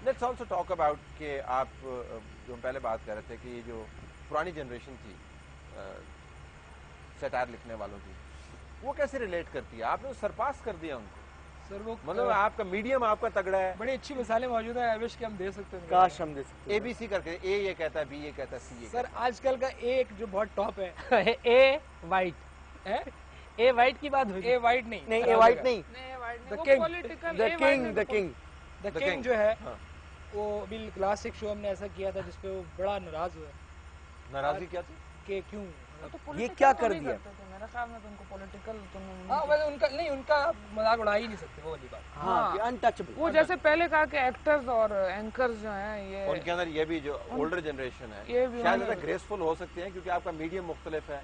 Let's also talk about कि आप जो हम पहले बात कर रहे थे कि ये जो पुरानी जनरेशन थी सटायर लिखने वालों की, वो कैसे रिलेट करती है? आपने सरपास कर दिया उनको सर। वो मतलब आपका मीडियम आपका तगड़ा है। बड़ी अच्छी मिसालें मौजूद है, आई विश कि हम दे सकते हैं। काश हम दे सकते हैं। ABC करके ए ये कहता है, बी ये कहता है, सी ये सर आजकल का एक जो बहुत टॉप है ए वाइट है, ए वाइट की बात हुई ए वाइट नहीं, नहीं ए वाइट नहीं, the king, the king, the king, the The king King, जो है हाँ। वो अभी क्लासिक शो हमने ऐसा किया था जिसपे वो बड़ा नाराज हुआ नाराजगी क्या थी? कि क्यों ये क्या कर दिया? मेरे ख्याल में तुमको पॉलिटिकल हाँ वैसे उनका नहीं, उनका मजाक उड़ा ही नहीं सकते वो वाली बात। हाँ अनटचेबल। वो जैसे पहले कहा कि एक्टर्स और एंकर्स जो हैं ये उनके अंदर ये भी जो ओल्डर जनरेशन है ये भी शायद ज़्यादा ग्रेसफुल हो सकते हैं क्योंकि आपका मीडियम मुख्तलिफ है,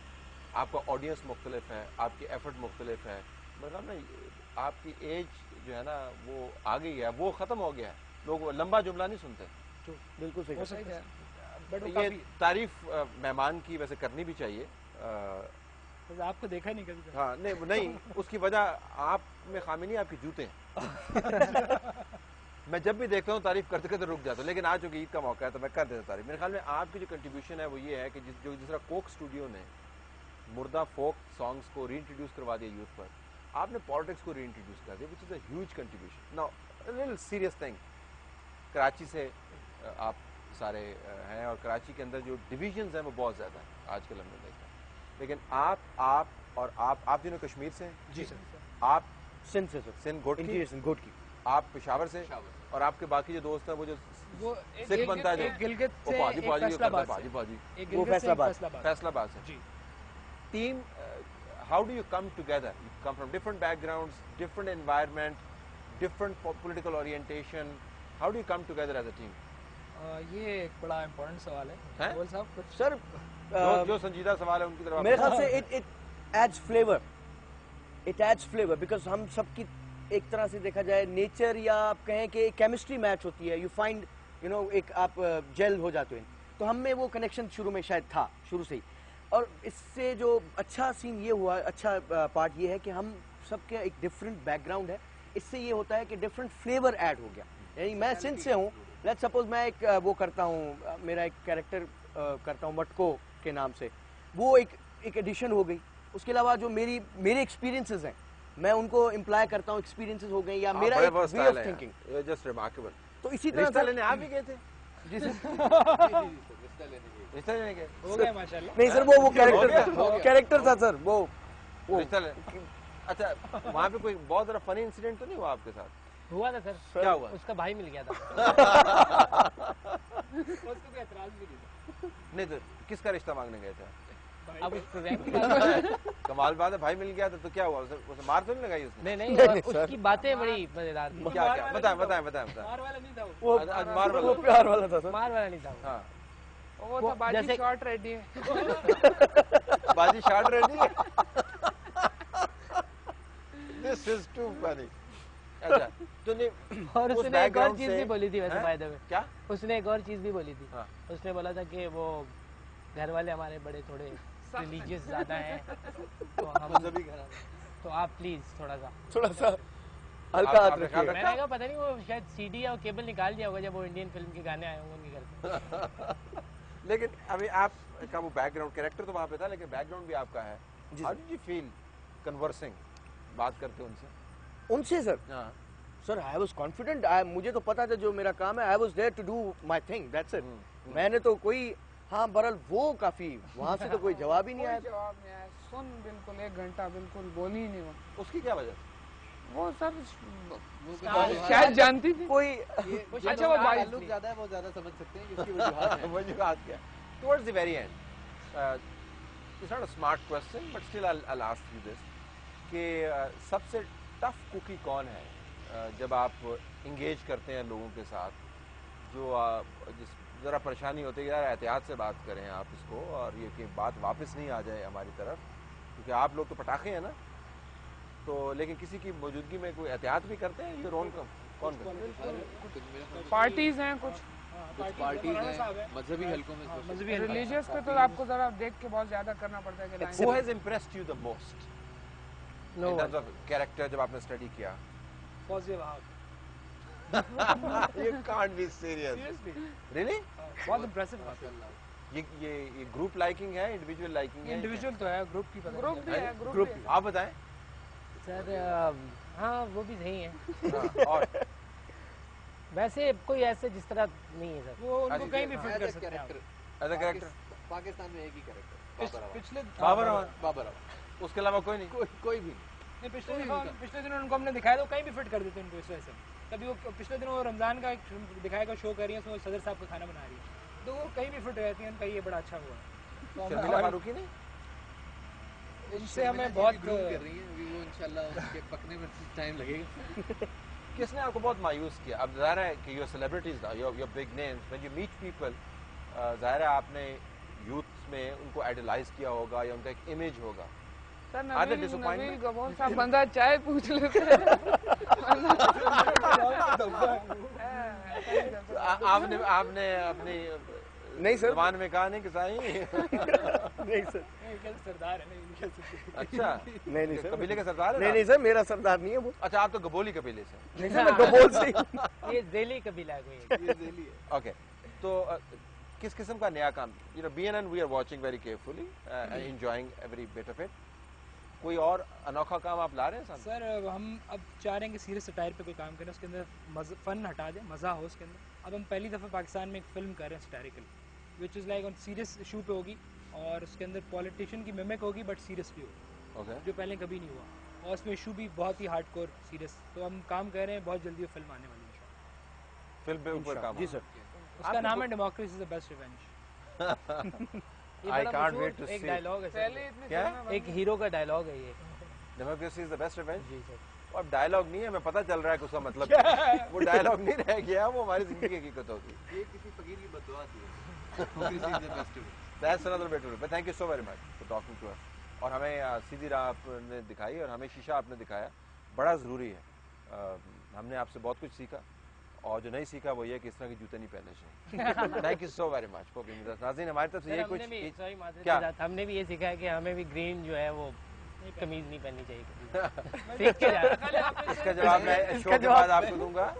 आपका ऑडियंस मुख्तलिफ है, आपकी एफर्ट मुख्तलिफ है। मतलब ना आपकी एज जो है ना वो आ गई है, वो ख़त्म हो गया है, लोग लंबा जुमला नहीं सुनते। बिल्कुल सही। हो सकता है बट वो ये काफी, तारीफ मेहमान की वैसे करनी भी चाहिए। वैसे आपको देखा नहीं कभी। हाँ नहीं उसकी वजह आप में खामी नहीं, आपके जूते हैं। मैं जब भी देखता हूँ तारीफ करते करते रुक जाता हूँ, लेकिन आज चूंकि ईद का मौका है तो मैं कर देता तारीफ। मेरे ख्याल में आपकी जो कंट्रीब्यूशन है वो ये है कि जिस तरह कोक स्टूडियो ने मुर्दा फोक सॉन्ग्स को री इंट्रोड्यूस करवा दिया यूथ पर, आपने पॉलिटिक्स को री इंट्रोड्यूस कर दिया, which is a huge contribution. Now a little serious thing, Karachi से आप सारे हैं और कराची के अंदर जो डिविजन्स हैं वो बहुत ज़्यादा हैं आजकल हमने देखा, लेकिन आप और आप तीनों कश्मीर से हैं। जी सर। आप सिंध से सर, सिंध गोट की, इंटीरियर सिंध गोट की। आप पेशावर से, और आपके बाकी जो दोस्त हैं वो जो वो सिख बनता है जो एक गिलगित वो से, पाजी एक पाजी जो करता है, फैसलाबाद पाजी से, पाजी एक वो गिलगित से, एक फैसलाबाद। फैसलाबाद से। जी। Team, how do you come together? You come from different backgrounds, different environment, different political orientation. How do you come together as a team? ये एक बड़ा इम्पोर्टेंट सवाल है हैं? बोल साहब कुछ। सर जो संजीदा सवाल है उनकी तरफ मेरे ख्याल से it adds flavour, it adds flavour because हम सबकी एक तरह से देखा जाए नेचर या आप कहें कि केमिस्ट्री मैच होती है, यू फाइंड यू नो एक आप जेल हो जाते हैं, तो हम में वो कनेक्शन शुरू में शायद था शुरू से ही। और इससे जो अच्छा सीन ये हुआ, अच्छा पार्ट ये है कि हम सबके एक डिफरेंट बैकग्राउंड है, इससे ये होता है कि डिफरेंट फ्लेवर ऐड हो गया। यानी मैं सिंध से हूँ, लेट्स सपोज मैं एक वो करता हूँ, मेरा एक कैरेक्टर करता हूँ मटको के नाम से, वो एक एडिशन हो गई। उसके अलावा जो मेरे एक्सपीरियंसेस हैं मैं उनको इम्प्लाई करता हूँ, एक्सपीरियंसेस हो गए या मेरा एक way of thinking. Just remarkable. तो इसी रिश्ता तरह लेने आप ही गए थे? जी सर। रिश्ता लेने गए? हो गया माशाल्लाह। नहीं सर वो कैरेक्टर था सर, वो रिश्ता अच्छा, वहाँ पे कोई बहुत बड़ा फनी इंसिडेंट तो नहीं हुआ आपके साथ? हुआ था सर। क्या हुआ? उसका भाई मिल गया था। उसको कोई एतराज भी नहीं था। नहीं तो किसका रिश्ता मांगने गए थे? अब उस प्रोग्राम की बात कमाल बात है, भाई मिल गया था तो क्या हुआ? उसे मार तो नहीं लगाई उसने? नहीं नहीं, उसकी बातें बड़ी मजेदार थी। क्या क्या बताएं। मार वाला नहीं था वो। वो आज मार वाला। वो प्यार वाला था सर। मार वाला नहीं था वो। हाँ, वो तो बाजी जैसे- शॉट रेडी है। बाजी शार्ट रेडी है। This is to funny. अच्छा तो नहीं, और उस उसने एक और background चीज से- भी बोली थी वैसे हैं? फायदे में। क्या? उसने एक और चीज भी बोली थी। हाँ। उसने बोला था कि वो घर वाले हमारे बड़े थोड़े रिलीजियस ज्यादा हैं, तो हम सभी घर आ- तो आप प्लीज थोड़ा सा। थोड़ा सा हल्का हाथ आपने ख्याल रखिए। मैंने कहा पता नहीं वो शायद सीडी या केबल निकाल दिया होगा जब वो इंडियन फिल्म के गाने आए होंगे उनके घर पे। लेकिन अभी आपका वो बैकग्राउंड कैरेक्टर तो वहाँ पे था, लेकिन बैकग्राउंड भी आपका है। How did you feel conversing, बात करते उनसे? उनसे सर हाँ। सर आई वाज कॉन्फिडेंट, मुझे तो पता था जो मेरा काम है, I was there to do my thing, that's it. मैंने तो कोई हाँ बहरहाल वो काफी वहाँ से तो कोई जवाब ही नहीं कोई आया। जवाब नहीं आया, सुन बिल्कुल 1 घंटा बिल्कुल बोल ही नहीं हुआ। उसकी क्या वजह? वो सर शायद जानती थी। कोई अच्छा वो बाईस ताल्लुक ज्यादा है, वो ज्यादा समझ सकते हैं कि उसकी वजूहात हैं। वजूहात क्या? Towards the very end, it's not a smart question, but still I'll ask you this कि सबसे टफ कुकी कौन है जब आप इंगेज करते हैं लोगों के साथ, जो जिस ज़रा परेशानी होती है, यार एहतियात से बात करें आप इसको, और ये कि बात वापस नहीं आ जाए हमारी तरफ, क्योंकि आप लोग तो पटाखे हैं ना, तो लेकिन किसी की मौजूदगी में कोई एहतियात भी करते हैं, ये रोन कौन करते हैं? पार्टीज हैं कुछ कुछ पार्टीज हैं मजहबी हलकों में, मजहबी रिलीजियस पे तो आपको जरा देख के बहुत ज्यादा करना पड़ता है कि Who line has impressed you the most No in terms of character जब आपने स्टडी किया? फौजी Wahab. You can't be serious. Seriously Really? बहुत इम्प्रेसिव बात है। ये ग्रुप लाइकिंग है, इंडिविजुअल लाइकिंग है? इंडिविजुअल तो है, ग्रुप की पता ग्रुप नहीं भी है, ग्रुप ग्रुप भी है। आप बताएं। सर हाँ वो भी सही है। हाँ, और वैसे कोई ऐसे जिस तरह नहीं है सर। वो उनको अच्छा, कहीं भी As फिट a कर सकते हैं आप। character, as a character Pakistan में एक ही कैरेक्टर पिछले बाबर अमान, बाबर अमान। उसके अलावा कोई नहीं। कोई भी नहीं। नहीं, पिछले दिनों उनको हमने दिखाया तो कहीं भी फिट कर देते हैं उनको इस वजह से। कभी वो पिछले दिनों रमजान का एक दिखाएगा शो कर रही है, उसमें सदर साहब का खाना बना रही है, तो वो कहीं भी फिट रहती है, उनका ये बड़ा अच्छा हुआ है। तो शर्मिला फारूकी ने उनसे हमें शर्मिला बहुत जी भी groom कर रही हैं, अभी वो इंशाल्लाह उनके पकने में टाइम लगेगा। किसने आपको बहुत मायूस किया? अब ज़ाहिर है कि your celebrities, your big names, when you meet people, ज़ाहिर है आपने यूथ में उनको आइडलाइज किया होगा या उनका एक इमेज होगा। Sir Are they Nabeel disappointment? Gabor साहब बंदा चाय पूछ लेते हैं। आपने आपने अपनी नहीं सर। जबान में कहा नहीं कि साईं। नहीं सर, सरदार है, नहीं कह सकते। अच्छा, नहीं नहीं सर, कबीले के सरदार है नहीं ना? नहीं सर, मेरा सरदार नहीं है वो। अच्छा, आप तो गबोली कबीले से। नहीं सर, मैं गबोल से ही। ये जेली कबीला है कोई। ये ज़ेली है। ओके, तो किस किस्म का नया काम? You know, BNN we are watching very carefully and enjoying every bit of it. कोई और अनोखा काम आप ला रहे हैं सामने? सर हम अब चाह रहे हैं कि सीरियस सटायर पे कोई काम करें, उसके अंदर फन हटा दें, मज़ा हो उसके अंदर। अब हम पहली दफ़ा पाकिस्तान में एक फिल्म कर रहे हैं satirical, which is like on serious issue पे होगी, और उसके अंदर पॉलिटिशियन की मिमिक होगी बट सीरियस भी होगी, ओके, जो पहले कभी नहीं हुआ, और उसमें इशू भी बहुत ही हार्डकोर सीरियस। तो हम काम कर रहे हैं, बहुत जल्दी वो फिल्म आने वाली है। फिल्म पे ऊपर काम। जी सर। उसका नाम है democracy is the best revenge. ये I बड़ा can't मशहूर wait to एक see. डायलॉग है पहले सर। इतनी क्या? फिल्में एक हीरो का डायलॉग है ये। Democracy is the best revenge. जी सर। अब डायलॉग नहीं है, मैं पता चल रहा है कि उसका मतलब क्या है। वो डायलॉग नहीं रह गया, वो हमारी जिंदगी की हकीकत होगी। ये किसी फकीर की बददुआ थी। Democracy is the best way. That's another way to do it. But thank you so very much for talking to us. और हमें सीधी राह आपने दिखाई और हमें शीशा आपने दिखाया, बड़ा ज़रूरी है। हमने आपसे बहुत कुछ सीखा, और जो नहीं सीखा वो ये कि इस तरह के जूते नहीं पहनने चाहिए। Thank you so very much for being with us. नाज़रीन, हमारी तरफ से सर ये हमने कुछ भी सॉरी माजरत क्या? के साथ हमने भी ये सीखा है कि हमें भी ग्रीन जो है वो कमीज नहीं पहननी चाहिए। सीख के जा रहा है। इसका जवाब मैं शो के बाद आपको दूंगा।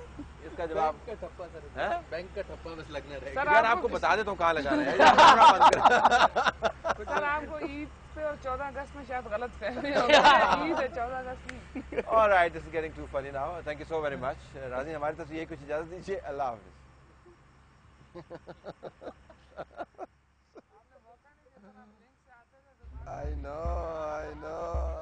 इसका जवाब बैंक का ठप्पा सर, हैं? बैंक का ठप्पा बस लगना रहेगा। सर, यार आपको बता देता हूँ कहाँ लगाना है। यार, कैमरा बंद कर। सर आपको ईद पे और 14 अगस्त में शायद गलत फहमी हो गई। ईद है 14 अगस्त नहीं। All right, this is getting too funny now. Thank you so very much. राज़ी, हमारी तरफ से ये कुछ इजाज़त दीजिए। अल्लाह हाफ़िज़। I know, I know.